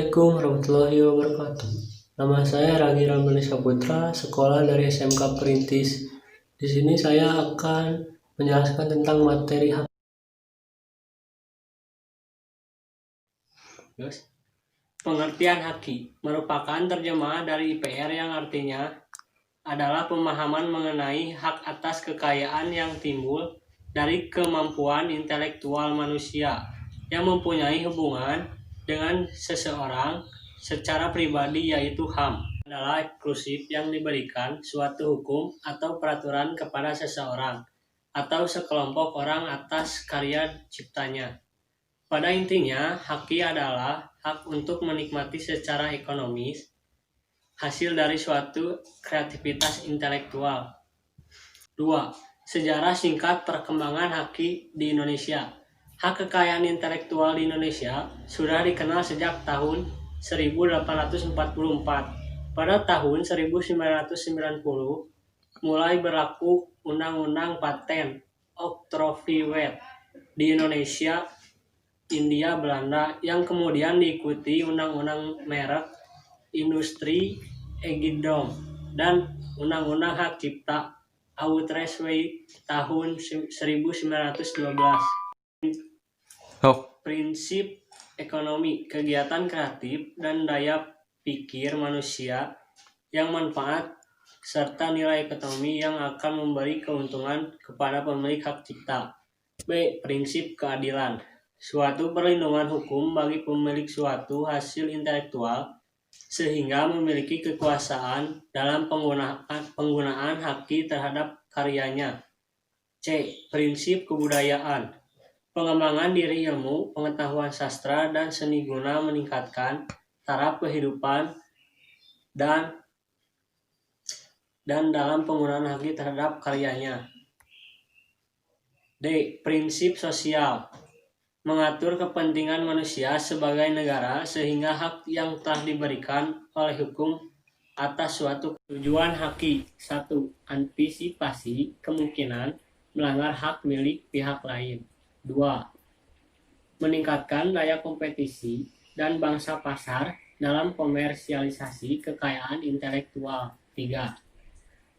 Assalamualaikum warahmatullahi wabarakatuh. Nama saya Ragi Ramli Saputra, sekolah dari SMK Perintis. Di sini saya akan menjelaskan tentang materi hak. Pengertian haki merupakan terjemahan dari IPR yang artinya adalah pemahaman mengenai hak atas kekayaan yang timbul dari kemampuan intelektual manusia yang mempunyai hubungan dengan seseorang secara pribadi, yaitu HAM adalah eksklusif yang diberikan suatu hukum atau peraturan kepada seseorang atau sekelompok orang atas karya ciptanya. Pada intinya, haki adalah hak untuk menikmati secara ekonomis hasil dari suatu kreativitas intelektual. 2. Sejarah singkat perkembangan haki di Indonesia. Hak kekayaan intelektual di Indonesia sudah dikenal sejak tahun 1844. Pada tahun 1990 mulai berlaku Undang-Undang Paten Oktrooi di Indonesia, India, Belanda, yang kemudian diikuti Undang-Undang Merek Industri Eigendom dan Undang-Undang Hak Cipta Outresway tahun 1912. Prinsip ekonomi, kegiatan kreatif dan daya pikir manusia yang manfaat serta nilai ekonomi yang akan memberi keuntungan kepada pemilik hak cipta. B. Prinsip keadilan, suatu perlindungan hukum bagi pemilik suatu hasil intelektual sehingga memiliki kekuasaan dalam penggunaan haki terhadap karyanya. C. Prinsip kebudayaan, pengembangan diri ilmu, pengetahuan sastra dan seni guna meningkatkan taraf kehidupan dan dalam penggunaan haki terhadap karyanya. D. Prinsip sosial, mengatur kepentingan manusia sebagai negara sehingga hak yang telah diberikan oleh hukum atas suatu tujuan haki. 1. Antisipasi kemungkinan melanggar hak milik pihak lain. 2. Meningkatkan daya kompetisi dan bangsa pasar dalam komersialisasi kekayaan intelektual. 3.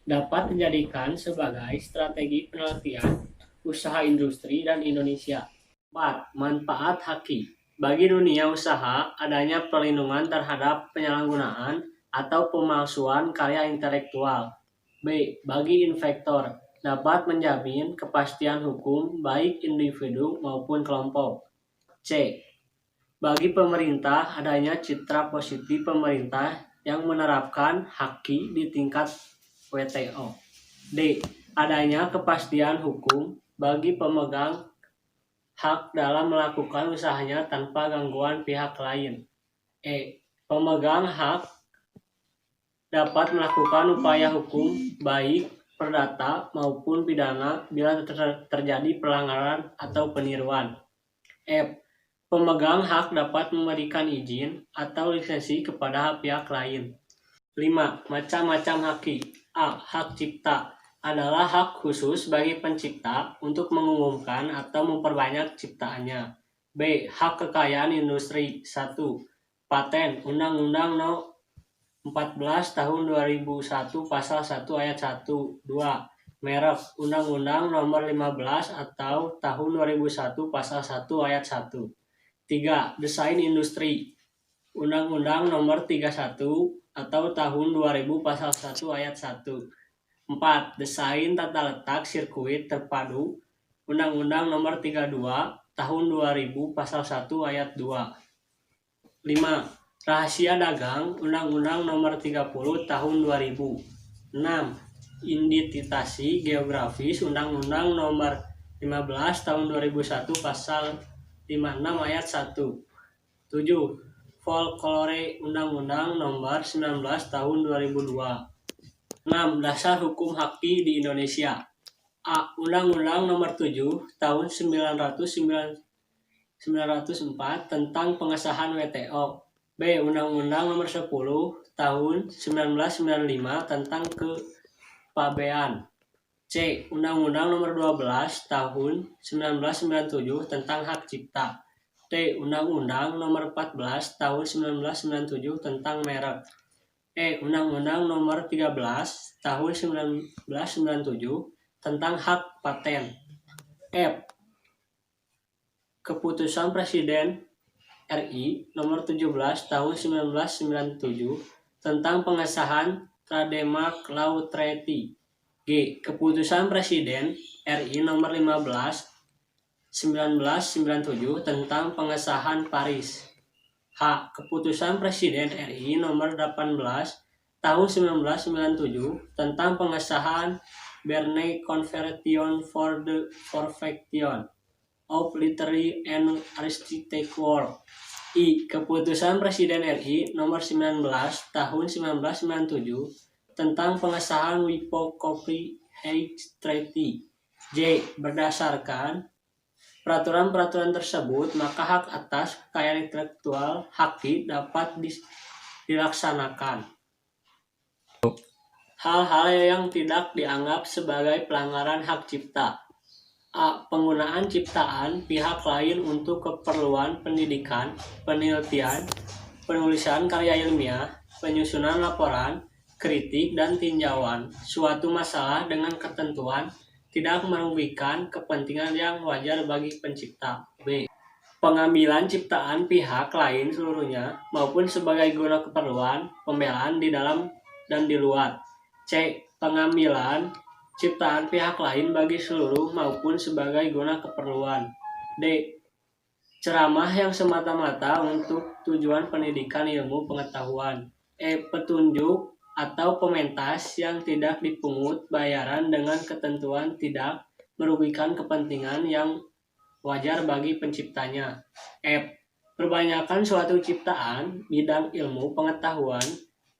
Dapat dijadikan sebagai strategi penelitian usaha industri dan Indonesia. 4. Manfaat haki bagi dunia usaha, adanya perlindungan terhadap penyalahgunaan atau pemalsuan karya intelektual. B. Bagi investor, dapat menjamin kepastian hukum baik individu maupun kelompok. C. Bagi pemerintah, adanya citra positif pemerintah yang menerapkan haki di tingkat WTO. D. Adanya kepastian hukum bagi pemegang hak dalam melakukan usahanya tanpa gangguan pihak lain. E. Pemegang hak dapat melakukan upaya hukum baik perdata maupun pidana bila terjadi pelanggaran atau peniruan. F. Pemegang hak dapat memberikan izin atau lisensi kepada pihak lain. 5. Macam-macam haki. A. Hak cipta adalah hak khusus bagi pencipta untuk mengumumkan atau memperbanyak ciptaannya. B. Hak kekayaan industri. 1. Paten, Undang-Undang No. 14 Tahun 2001 Pasal 1 Ayat 1. 2. Merek, Undang-Undang Nomor 15 atau Tahun 2001 Pasal 1 Ayat 1. 3. Desain industri, Undang-Undang Nomor 31 atau Tahun 2000 Pasal 1 Ayat 1. 4. Desain tata letak sirkuit terpadu, Undang-Undang Nomor 32 Tahun 2000 Pasal 1 Ayat 2. 5. Rahasia dagang, Undang-Undang Nomor 30 Tahun 2000. 6. Identitasi geografis, Undang-Undang Nomor 15 Tahun 2001 Pasal 56 Ayat 1. 7. Folklore, Undang-Undang Nomor 19 Tahun 2002. 6. Dasar hukum haki di Indonesia. A. Undang-Undang Nomor 7 Tahun 1904 tentang pengesahan WTO. B. Undang-Undang Nomor 10 Tahun 1995 tentang kepabean. C. Undang-Undang Nomor 12 Tahun 1997 tentang hak cipta. D. Undang-Undang Nomor 14 Tahun 1997 tentang merek. E. Undang-Undang Nomor 13 Tahun 1997 tentang hak paten. F. Keputusan Presiden RI Nomor 17 Tahun 1997 tentang pengesahan Trademark Law Treaty. G. Keputusan Presiden RI Nomor 15 1997 tentang pengesahan Paris. H. Keputusan Presiden RI Nomor 18 Tahun 1997 tentang pengesahan Berne Convention for the Perfection of Literary and Architecture. I. Keputusan Presiden RI Nomor 19 Tahun 1997 tentang pengesahan WIPO Copyright Treaty. J. Berdasarkan peraturan-peraturan tersebut, maka hak atas kekayaan intelektual haki dapat dilaksanakan. Hal-hal yang tidak dianggap sebagai pelanggaran hak cipta. A. Penggunaan ciptaan pihak lain untuk keperluan pendidikan, penelitian, penulisan karya ilmiah, penyusunan laporan, kritik, dan tinjauan suatu masalah dengan ketentuan tidak merugikan kepentingan yang wajar bagi pencipta. B. Pengambilan ciptaan pihak lain seluruhnya maupun sebagai guna keperluan pembelaan di dalam dan di luar. C. Pengambilan ciptaan pihak lain bagi seluruh maupun sebagai guna keperluan. D. Ceramah yang semata-mata untuk tujuan pendidikan ilmu pengetahuan. E. Petunjuk atau pementas yang tidak dipungut bayaran dengan ketentuan tidak merugikan kepentingan yang wajar bagi penciptanya. F. Perbanyakan suatu ciptaan bidang ilmu pengetahuan,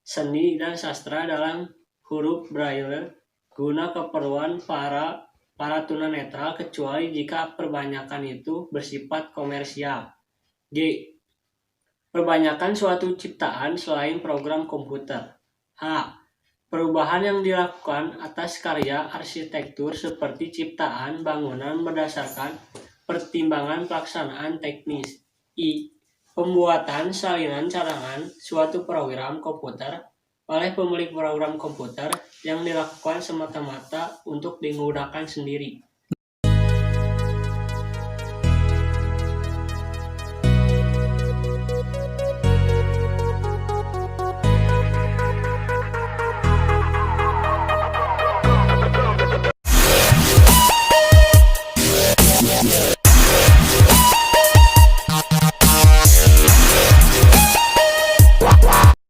seni, dan sastra dalam huruf braille guna keperluan para tunanetra kecuali jika perbanyakan itu bersifat komersial. G. Perbanyakan suatu ciptaan selain program komputer. H. Perubahan yang dilakukan atas karya arsitektur seperti ciptaan bangunan berdasarkan pertimbangan pelaksanaan teknis. I. Pembuatan salinan cadangan suatu program komputer oleh pemilik program komputer yang dilakukan semata-mata untuk digunakan sendiri.